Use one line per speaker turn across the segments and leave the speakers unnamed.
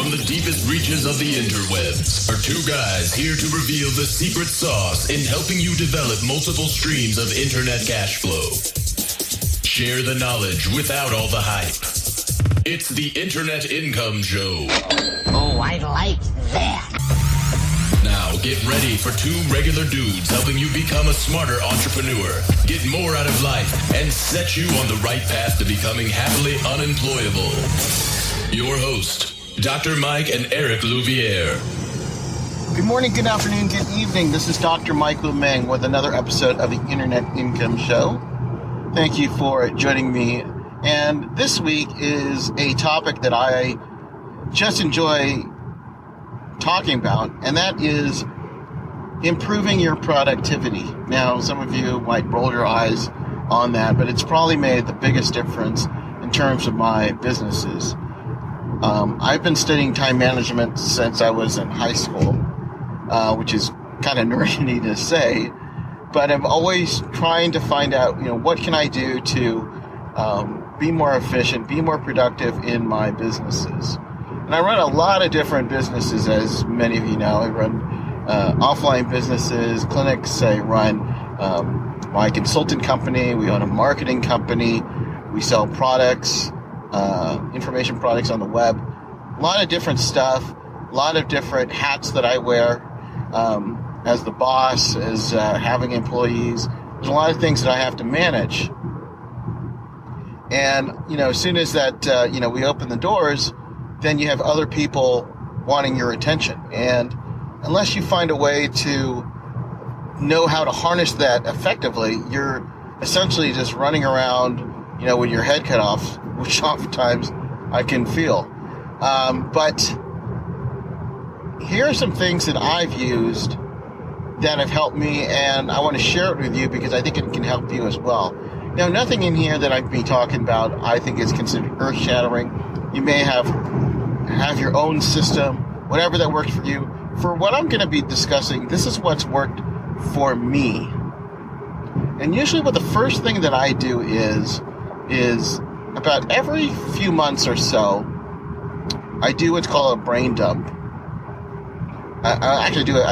From the deepest reaches of the interwebs are two guys here to reveal the secret sauce in helping you develop multiple streams of internet cash flow. Share the knowledge without all the hype. It's the Internet Income Show.
Oh, I like that.
Now get ready for two regular dudes helping you become a smarter entrepreneur, get more out of life, and set you on the right path to becoming happily unemployable. Your host, Dr. Mike and Eric Louviere.
Good morning, good afternoon, good evening. This is Dr. Mike Lumeng with another episode of the Internet Income Show. Thank you for joining me. And this week is a topic that I just enjoy talking about, and that is improving your productivity. Now, some of you might roll your eyes on that, but it's probably made the biggest difference in terms of my businesses. I've been studying time management since I was in high school, which is kind of nerdy to say, but I'm always trying to find out, what can I do to be more efficient, be more productive in my businesses. And I run a lot of different businesses, as many of you know. I run offline businesses, clinics. I run my consultant company. We own a marketing company. We sell products, information products on the web. A lot of different stuff, a lot of different hats that I wear as the boss, as having employees. There's a lot of things that I have to manage. And, as soon as that, we open the doors, then you have other people wanting your attention. And unless you find a way to know how to harness that effectively, you're essentially just running around, with your head cut off, which oftentimes I can feel. But here are some things that I've used that have helped me, and I want to share it with you because I think it can help you as well. Now, nothing in here that I'd be talking about I think is considered earth-shattering. You may have your own system, whatever that works for you. For what I'm going to be discussing, this is what's worked for me. And usually what the first thing that I do is about every few months or so, I do what's called a brain dump. I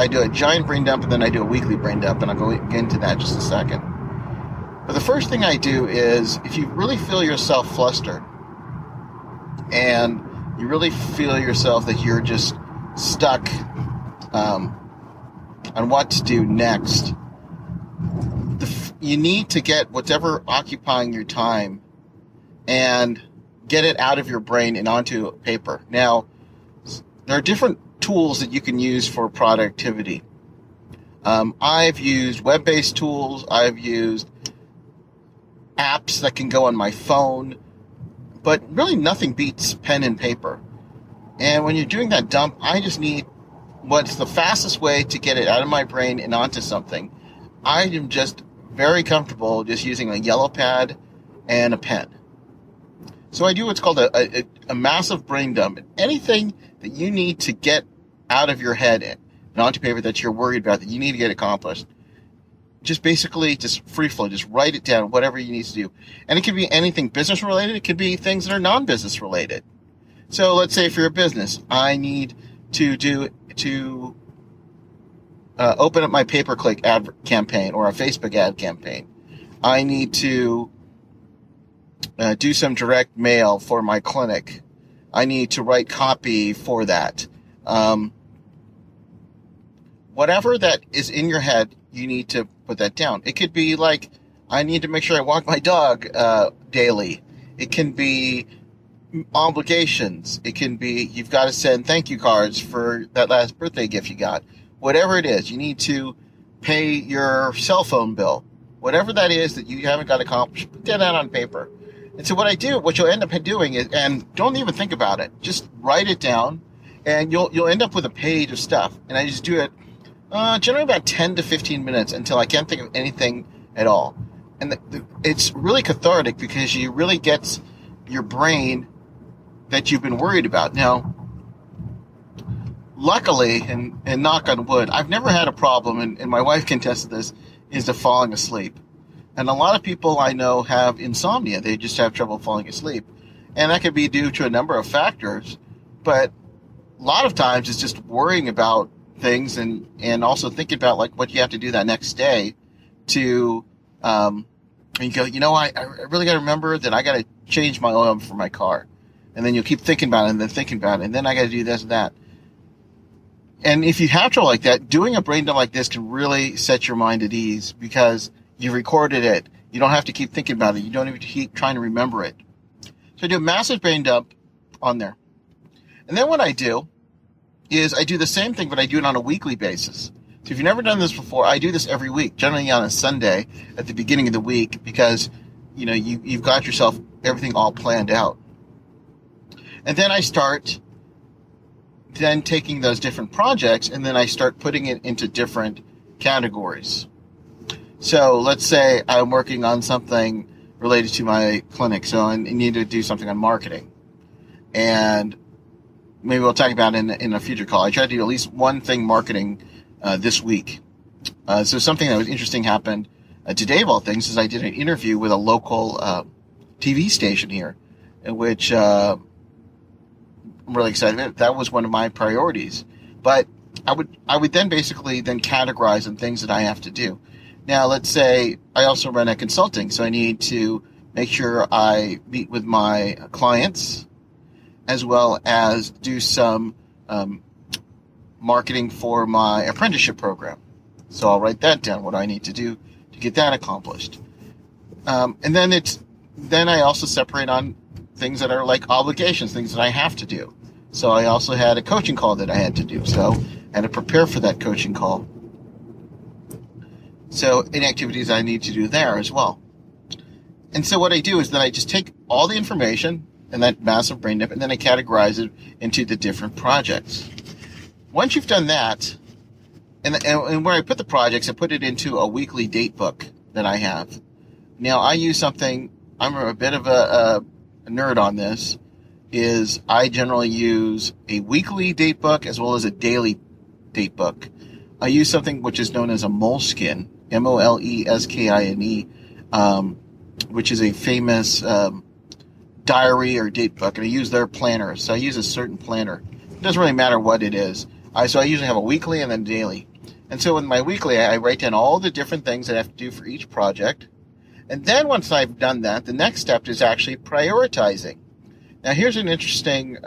do a giant brain dump, and then I do a weekly brain dump, and I'll go into that in just a second. But the first thing I do is, if you really feel yourself flustered, and you really feel yourself that you're just stuck on what to do next, you need to get whatever occupying your time and get it out of your brain and onto paper. Now, there are different tools that you can use for productivity. I've used web-based tools. I've used apps that can go on my phone, but really nothing beats pen and paper. And when you're doing that dump, I just need what's the fastest way to get it out of my brain and onto something. I am just very comfortable just using a yellow pad and a pen. So I do what's called a massive brain dump. Anything that you need to get out of your head and onto paper that you're worried about, that you need to get accomplished, just basically just free flow, just write it down, whatever you need to do. And it could be anything business related. It could be things that are non-business related. So let's say if you're a business, I need to open up my pay-per-click ad campaign or a Facebook ad campaign. I need to do some direct mail for my clinic. I need to write copy for that. Whatever that is in your head, you need to put that down. It could be like, I need to make sure I walk my dog daily. It can be obligations. It can be, you've got to send thank you cards for that last birthday gift you got. Whatever it is, you need to pay your cell phone bill. Whatever that is that you haven't got accomplished, put that out on paper. And so what you'll end up doing is, and don't even think about it, just write it down, and you'll end up with a page of stuff. And I just do it generally about 10 to 15 minutes until I can't think of anything at all. And it's really cathartic because you really get your brain that you've been worried about. Now, luckily, and knock on wood, I've never had a problem, and my wife can attest to this, is to falling asleep. And a lot of people I know have insomnia. They just have trouble falling asleep. And that could be due to a number of factors. But a lot of times it's just worrying about things and also thinking about like what you have to do that next day to, and you go, I really got to remember that I got to change my oil for my car. And then you'll keep thinking about it and then thinking about it. And then I got to do this and that. And if you have trouble like that, doing a brain dump like this can really set your mind at ease because you recorded it. You don't have to keep thinking about it. You don't even keep trying to remember it. So I do a massive brain dump on there. And then what I do is I do the same thing, but I do it on a weekly basis. So if you've never done this before, I do this every week, generally on a Sunday at the beginning of the week because, you've got yourself everything all planned out. And then I start then taking those different projects and then I start putting it into different categories. So let's say I'm working on something related to my clinic. So I need to do something on marketing. And maybe we'll talk about it in a future call. I try to do at least one thing marketing this week. So something that was interesting happened today of all things is I did an interview with a local TV station here, in which I'm really excited. That was one of my priorities. But I would then basically then categorize on things that I have to do. Now, let's say I also run a consulting, so I need to make sure I meet with my clients as well as do some marketing for my apprenticeship program. So I'll write that down, what I need to do to get that accomplished. And then I also separate on things that are like obligations, things that I have to do. So I also had a coaching call that I had to do. So I had to prepare for that coaching call. So any activities I need to do there as well. And so what I do is that I just take all the information in that massive brain dump and then I categorize it into the different projects. Once you've done that, and where I put the projects, I put it into a weekly date book that I have. Now I use something, I'm a bit of a nerd on this, is I generally use a weekly date book as well as a daily date book. I use something which is known as a Moleskine, Moleskine, which is a famous diary or date book, and I use their planner. So I use a certain planner. It doesn't really matter what it is. So I usually have a weekly and then daily. And so with my weekly, I write down all the different things that I have to do for each project. And then once I've done that, the next step is actually prioritizing. Now here's an interesting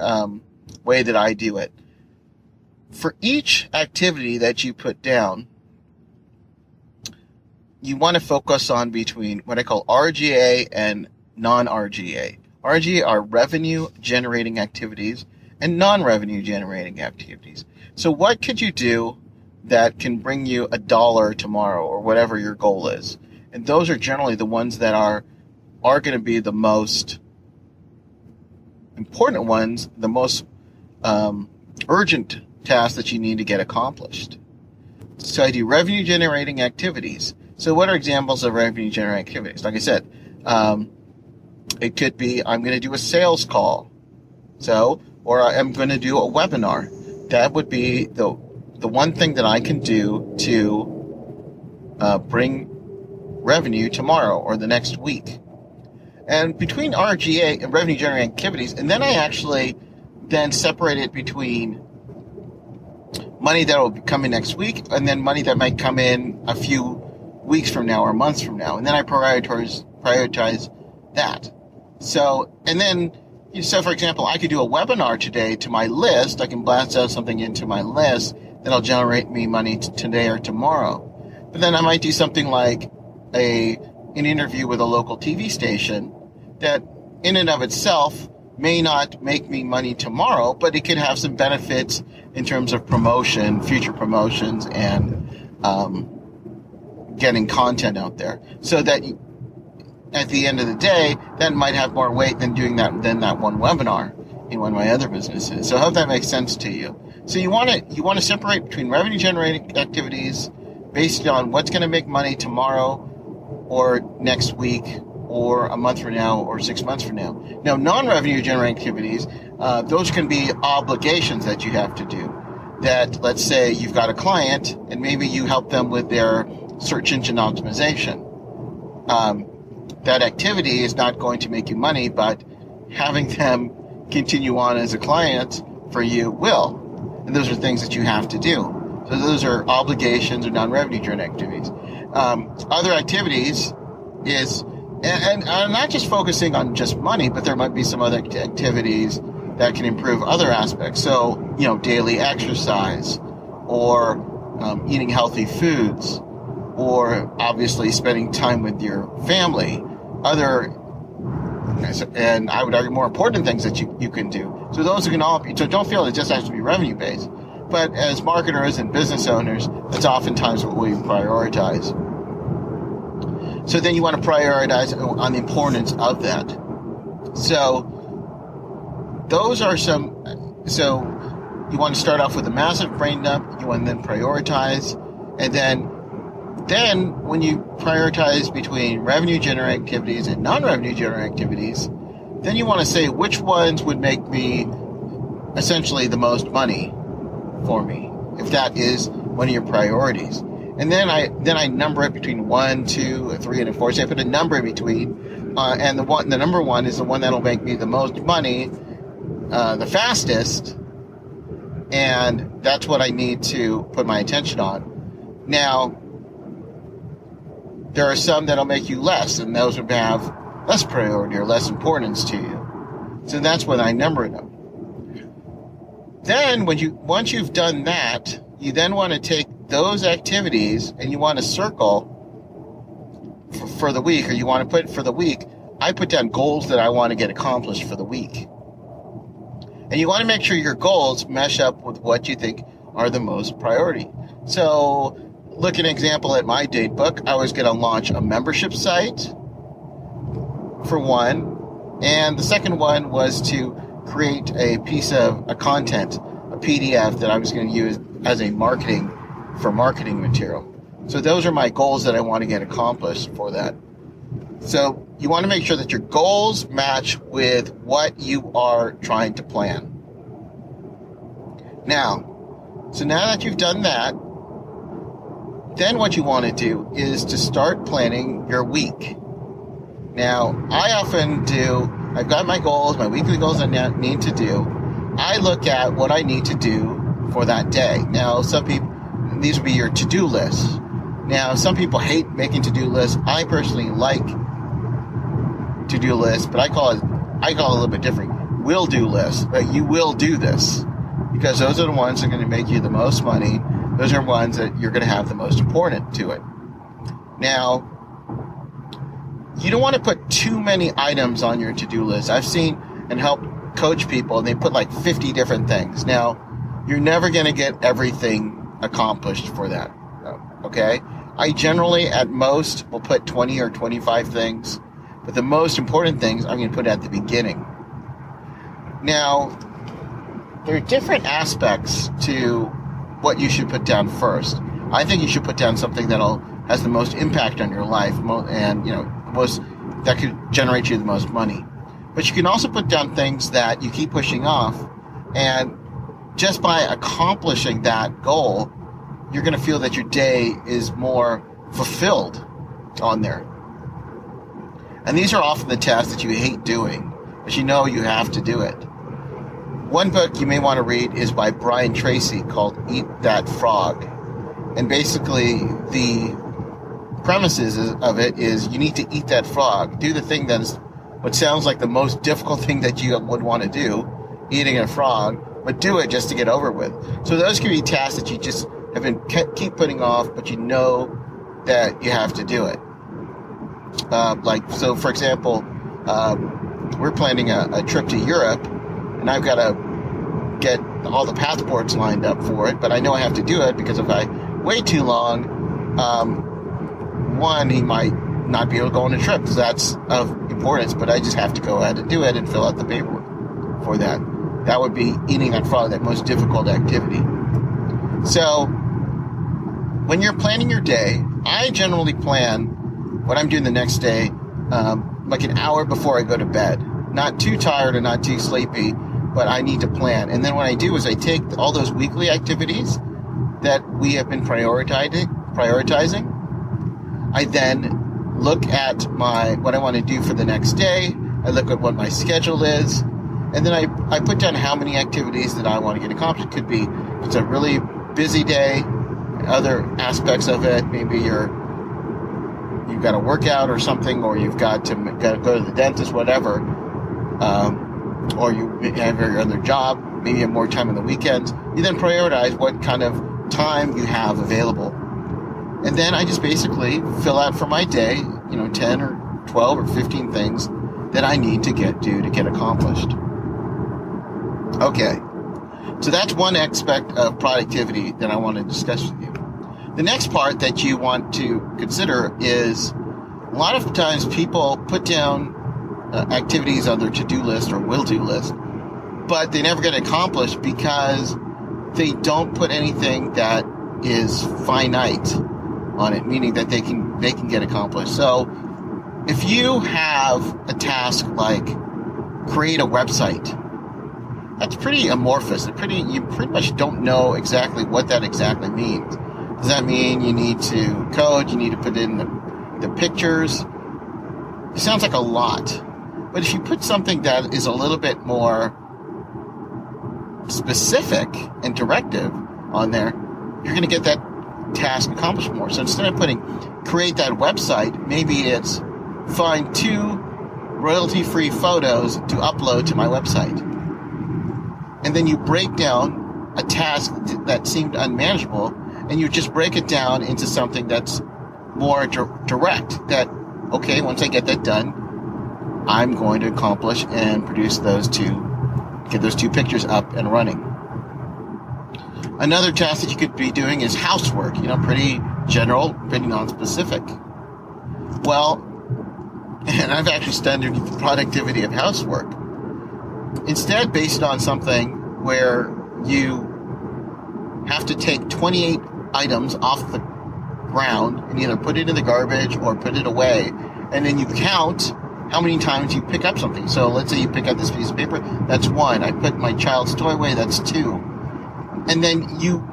way that I do it. For each activity that you put down, you want to focus on between what I call RGA and non-RGA. RGA are revenue-generating activities and non-revenue-generating activities. So what could you do that can bring you $1 tomorrow or whatever your goal is? And those are generally the ones that are going to be the most important ones, the most urgent tasks that you need to get accomplished. So I do revenue-generating activities. So what are examples of revenue-generating activities? Like I said, it could be I'm going to do a sales call. Or I'm going to do a webinar. That would be the one thing that I can do to bring revenue tomorrow or the next week. And between RGA and revenue-generating activities, and then I actually then separate it between money that will be coming next week and then money that might come in a few weeks from now or months from now. And then I prioritize that. So for example, I could do a webinar today to my list. I can blast out something into my list that'll generate me money today or tomorrow. But then I might do something like an interview with a local TV station that in and of itself may not make me money tomorrow, but it could have some benefits in terms of promotion, future promotions, and getting content out there. So that at the end of the day, that might have more weight than doing that one webinar in one of my other businesses. So I hope that makes sense to you. So you want to separate between revenue generating activities based on what's going to make money tomorrow or next week or a month from now or 6 months from now. Now, non-revenue generating activities, those can be obligations that you have to do. That, let's say you've got a client and maybe you help them with their search engine optimization. That activity is not going to make you money, but having them continue on as a client for you will. And those are things that you have to do. So those are obligations or non-revenue generating activities. Other activities is, and I'm not just focusing on just money, but there might be some other activities that can improve other aspects. So, daily exercise, or eating healthy foods, or obviously spending time with your family. And I would argue more important things that you can do. So those can all be, so don't feel it just has to be revenue based. But as marketers and business owners, that's oftentimes what we prioritize. So then you want to prioritize on the importance of that. So those are so you want to start off with a massive brain dump, you want to then prioritize, and then when you prioritize between revenue generating activities and non-revenue generating activities, then you want to say which ones would make me essentially the most money for me, if that is one of your priorities. And then I number it between 1, 2, 3, and 4. So I put a number in between, and the number 1 is the one that'll make me the most money, the fastest, and that's what I need to put my attention on. Now, there are some that'll make you less, and those would have less priority or less importance to you. So that's when I number them. Then, once you've done that, you then want to take those activities and you want to circle for the week, or you want to put for the week. I put down goals that I want to get accomplished for the week. And you want to make sure your goals mesh up with what you think are the most priority. So, look at an example at my date book. I was going to launch a membership site for one, and the second one was to create a piece of content, a PDF that I was going to use as a marketing material. So those are my goals that I want to get accomplished for that. So you want to make sure that your goals match with what you are trying to plan. Now that you've done that, then what you want to do is to start planning your week. Now, I've got my goals, my weekly goals I need to do. I look at what I need to do for that day. Now, these would be your to-do lists. Now, some people hate making to-do lists. I personally like to-do lists, but I call it a little bit different. Will-do lists. But you will do this, because those are the ones that are going to make you the most money. Those are ones that you're going to have the most important to it. Now, you don't want to put too many items on your to-do list. I've seen and helped coach people, and they put like 50 different things. Now, you're never going to get everything accomplished for that, okay? I generally, at most, will put 20 or 25 things, but the most important things I'm going to put at the beginning. Now, there are different aspects to what you should put down first. I think you should put down something that has the most impact on your life, and that could generate you the most money. But you can also put down things that you keep pushing off, and just by accomplishing that goal, you're going to feel that your day is more fulfilled on there. And these are often the tasks that you hate doing, but you know you have to do it. One book you may want to read is by Brian Tracy called Eat That Frog. And basically the premises of it is you need to eat that frog. Do the thing that is what sounds like the most difficult thing that you would want to do, eating a frog, but do it just to get over with. So those can be tasks that you just have been keep putting off, but you know that you have to do it. So for example, we're planning a trip to Europe, and I've got to get all the passports lined up for it, but I know I have to do it because if I wait too long, one, he might not be able to go on a trip, because that's of importance, but I just have to go ahead and do it and fill out the paperwork for that. That would be eating that frog, that most difficult activity. So when you're planning your day, I generally plan what I'm doing the next day like an hour before I go to bed. Not too tired or not too sleepy, but I need to plan. And then what I do is I take all those weekly activities that we have been prioritizing. I then look at what I want to do for the next day. I look at what my schedule is, And then I put down how many activities that I want to get accomplished. It could be, if it's a really busy day, other aspects of it, maybe you've got to work out or something, or you've got to go to the dentist, whatever, or you have your other job, maybe you have more time on the weekends. You then prioritize what kind of time you have available. And then I just basically fill out for my day, 10 or 12 or 15 things that I need to get accomplished. Okay, so that's one aspect of productivity that I want to discuss with you. The next part that you want to consider is a lot of times people put down activities on their to-do list or will-do list, but they never get accomplished because they don't put anything that is finite on it, meaning that they can get accomplished. So if you have a task like create a website, that's pretty amorphous. You pretty much don't know exactly what that exactly means. Does that mean you need to code? You need to put in the pictures? It sounds like a lot. But if you put something that is a little bit more specific and directive on there, you're going to get that task accomplished more. So instead of putting create that website, maybe it's find 2 royalty-free photos to upload to my website. And then you break down a task that seemed unmanageable, and you just break it down into something that's more direct. That, okay, once I get that done, I'm going to accomplish and produce get those 2 pictures up and running. Another task that you could be doing is housework, pretty general, pretty non-specific. Well, and I've actually studied the productivity of housework. Instead, based on something where you have to take 28 items off the ground and either put it in the garbage or put it away, and then you count how many times you pick up something. So let's say you pick up this piece of paper, that's 1. I put my child's toy away, that's 2. And then you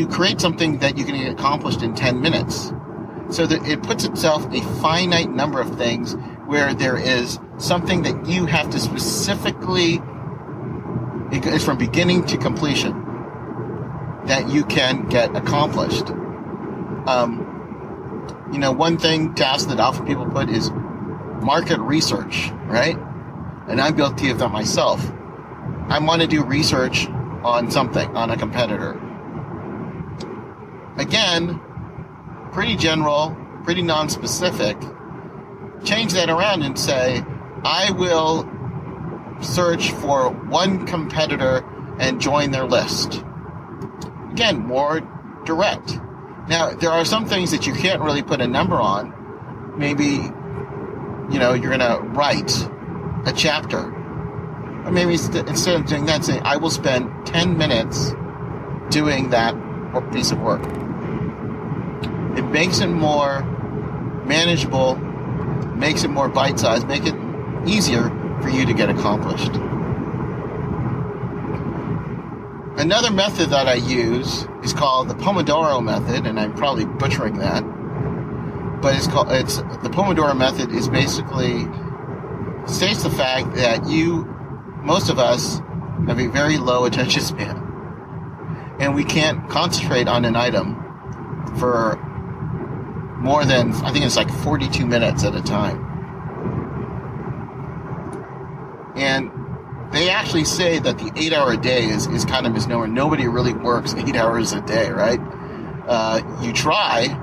create something that you can get accomplished in 10 minutes. So that it puts itself a finite number of things where there is something that you have to specifically, it's from beginning to completion, that you can get accomplished. One task that often people put is market research, right? And I'm guilty of that myself. I want to do research on something, on a competitor. Again, pretty general, pretty non-specific. Change that around and say, I will search for one competitor and join their list. Again, more direct. Now, there are some things that you can't really put a number on. Maybe, you're going to write a chapter. Or maybe instead of doing that, say, I will spend 10 minutes doing that piece of work. It makes it more manageable, makes it more bite-sized, make it easier for you to get accomplished. Another method that I use is called the Pomodoro method, and I'm probably butchering that. But the Pomodoro method is basically states the fact that most of us have a very low attention span, and we can't concentrate on an item for more than, I think it's like 42 minutes at a time. And they actually say that the 8-hour day is kind of misnomer. Nobody really works 8 hours a day, right? You try,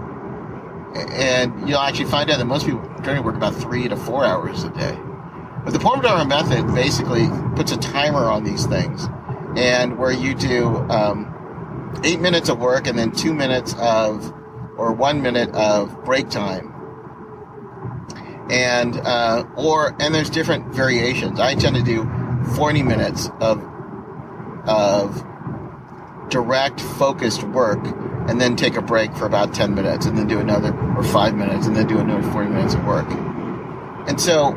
and you'll actually find out that most people generally work about 3 to 4 hours a day. But the Pomodoro method basically puts a timer on these things, and where you do 8 minutes of work and then 2 minutes or 1 minute of break time. And there's different variations. I tend to do 40 minutes of direct, focused work, and then take a break for about 10 minutes, and then do another, or 5 minutes, and then do another 40 minutes of work. And so,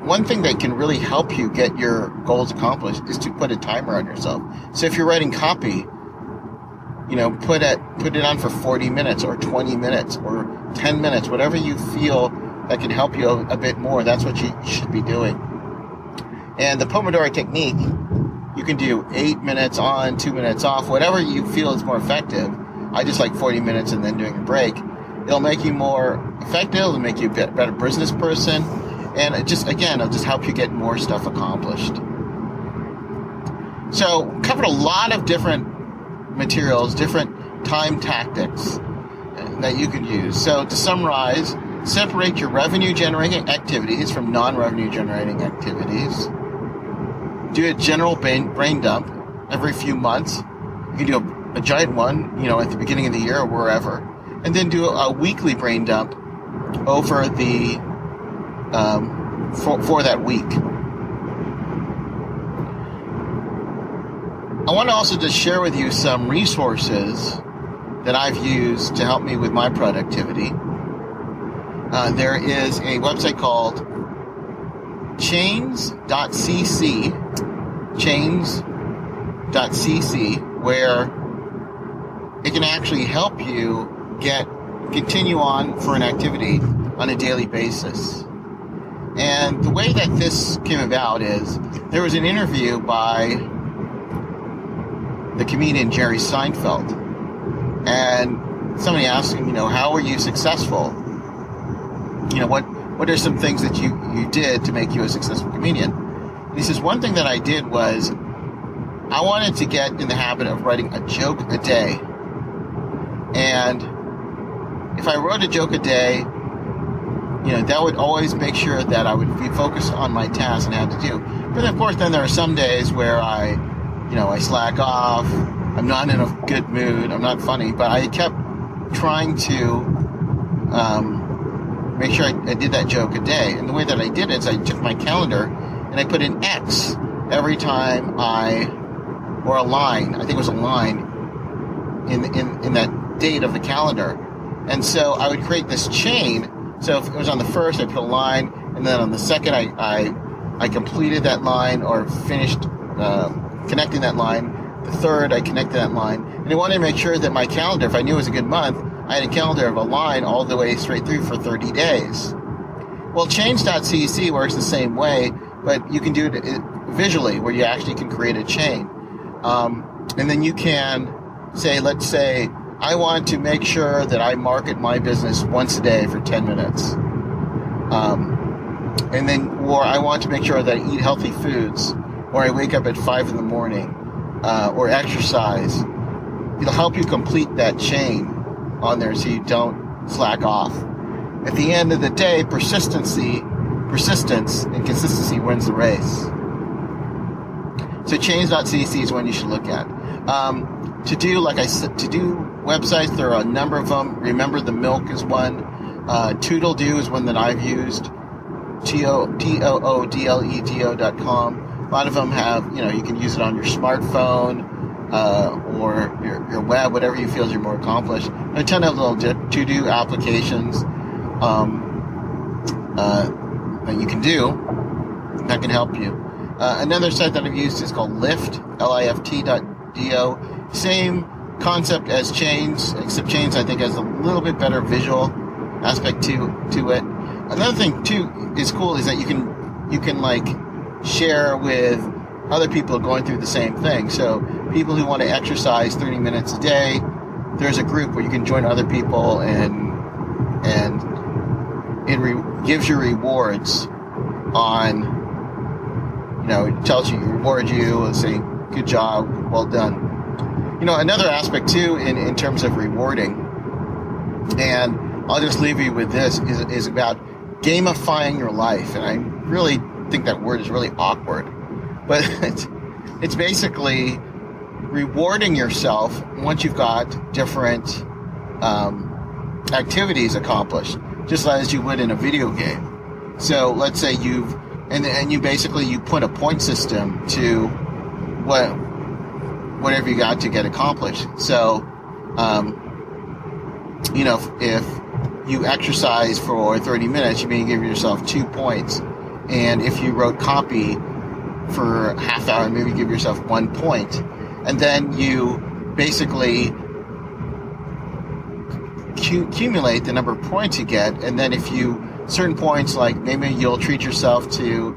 one thing that can really help you get your goals accomplished is to put a timer on yourself. So if you're writing copy, put it on for 40 minutes, or 20 minutes, or 10 minutes, whatever you feel that can help you a bit more. That's what you should be doing. And the Pomodoro technique, you can do 8 minutes on, 2 minutes off, whatever you feel is more effective. I just like 40 minutes and then doing a break. It'll make you more effective. It'll make you a better business person. And it'll just help you get more stuff accomplished. So, covered a lot of different materials, different time tactics that you can use. So, to summarize, separate your revenue-generating activities from non-revenue-generating activities. Do a general brain dump every few months. You can do a giant one, at the beginning of the year or wherever. And then do a weekly brain dump over the for that week. I want to also just share with you some resources that I've used to help me with my productivity. There is a website called chains.cc, where it can actually help you continue on for an activity on a daily basis. And the way that this came about is there was an interview by the comedian Jerry Seinfeld, and somebody asked him, how were you successful? What are some things that you did to make you a successful comedian? And he says, one thing that I did was I wanted to get in the habit of writing a joke a day. And if I wrote a joke a day, that would always make sure that I would be focused on my task and had to do. But of course, then there are some days where I slack off. I'm not in a good mood. I'm not funny. But I kept trying to make sure I did that joke a day. And the way that I did it is I took my calendar and I put an X every time or a line. I think it was a line in that date of the calendar. And so I would create this chain. So if it was on the first, I put a line, and then on the second, I completed that line or finished connecting that line. The third, I connected that line. And I wanted to make sure that my calendar, if I knew it was a good month, I had a calendar of a line all the way straight through for 30 days. Well, chains.cc works the same way, but you can do it visually, where you actually can create a chain. And then you can say, let's say, I want to make sure that I market my business once a day for 10 minutes. Or I want to make sure that I eat healthy foods, or I wake up at 5 in the morning, or exercise. It'll help you complete that chain on there so you don't slack off. At the end of the day, persistence and consistency wins the race. So chains.cc is one you should look at. To do websites, there are a number of them. Remember the Milk is one. Toodledoo is one that I've used. TOODLEDO.com. A lot of them have, you can use it on your smartphone or your web, whatever you feel is more accomplished. There are a ton of little to-do applications that you can do that can help you. Another site that I've used is called Lift, Lift.do. Same concept as Chains, except Chains I think has a little bit better visual aspect to it. Another thing too is cool is that you can share with other people going through the same thing. So people who want to exercise 30 minutes a day, there's a group where you can join other people and it gives you rewards on, it tells you, reward you and say, good job, well done. Another aspect too in terms of rewarding, and I'll just leave you with this, is about gamifying your life. And I really think that word is really awkward, but it's basically rewarding yourself once you've got different activities accomplished, just as you would in a video game. So let's say you put a point system to whatever you got to get accomplished. So, if you exercise for 30 minutes, you may give yourself 2 points. And if you wrote copy for half hour, maybe give yourself 1 point. And then you basically accumulate the number of points you get. And then if certain points, like maybe you'll treat yourself to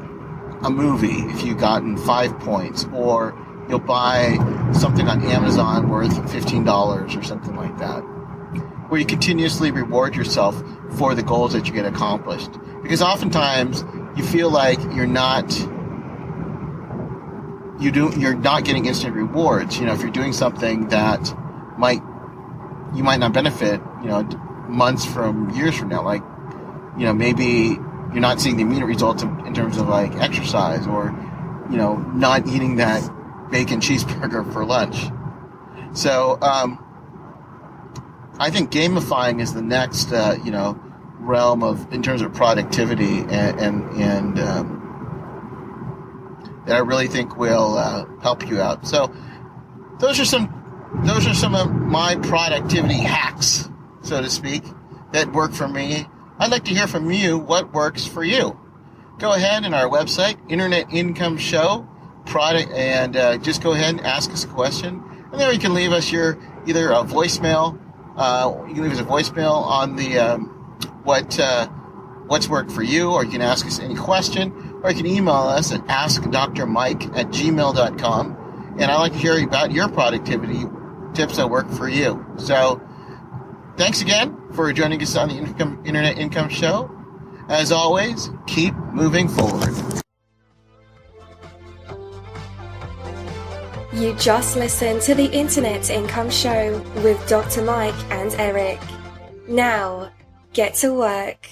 a movie if you've gotten 5 points, or you'll buy something on Amazon worth $15 or something like that, where you continuously reward yourself for the goals that you get accomplished. Because oftentimes you feel like you're not getting instant rewards. If you're doing something that you might not benefit, months from years from now, like, maybe you're not seeing the immediate results in terms of like exercise, or, not eating that bacon cheeseburger for lunch. So, I think gamifying is the next, realm in terms of productivity, and that I really think will help you out. So, those are some of my productivity hacks, so to speak, that work for me. I'd like to hear from you what works for you. Go ahead on our website, Internet Income Show product, and just go ahead and ask us a question, and then you can leave us either a voicemail. You can leave us a voicemail on the what's worked for you, or you can ask us any question, or you can email us at askdrmike@gmail.com, and I'd like to hear about your productivity tips that work for you. So, thanks again for joining us on the Internet Income Show. As always, keep moving forward.
You just listened to the Internet Income Show with Dr. Mike and Eric. Now, get to work.